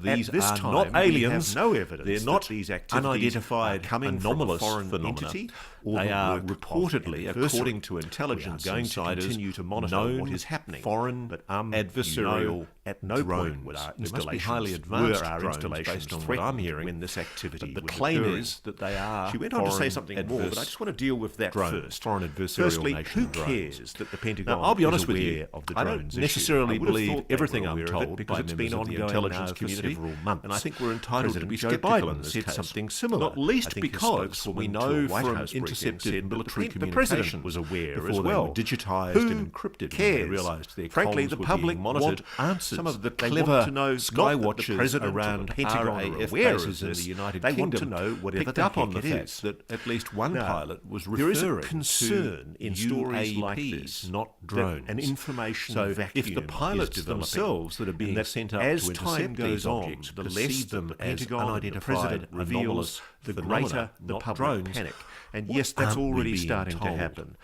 These At this are time, not aliens. We have no evidence They're not that these activities unidentified are coming anomalous from a foreign phenomena. entity, or They the are work of reportedly, an adversary. according to intelligence We are going insiders, to continue to monitor known what is happening. foreign But adversarial at no drones. point would our They must be highly installations advanced were our drones installations based on what threatened I'm hearing. when this activity But the was claim occurring. is that they are. She went on to say foreign something more, but I adverse just want to deal with that drones, first. foreign adversarial Firstly, nation who drones. cares that the Pentagon Now, I'll be honest is with aware you. of the I drones don't necessarily issue? I would have believe thought they everything were I'm aware of told it by because it's been members of the ongoing intelligence now for community, several months. and I think we're entitled to President be Joe sceptical Biden in this said case. something similar. Not least I think his because spokeswoman we to know a White from House briefing intercepted said that military the president communications was aware before as they well. were digitized Who and encrypted cares? when they realized their Frankly, comms the were public being monitored. want answers. Some of the They clever want to know sky not that the watchers president or around the Pentagon are RAF aware of bases in this. the United They Kingdom want to know whatever picked the up on heck the it fact is. that at least one Now, pilot was there is referring a concern to in stories like UAPs, this, not that drones. an information So vacuum if the pilots is developing, themselves that are being and that sent up as to time intercept goes these on, objects the less perceive them them the as Pentagon and the unidentified president reveals, anomalous the phenomena, greater the not public drones, panic. And what yes, that's aren't we already being starting to told? happen.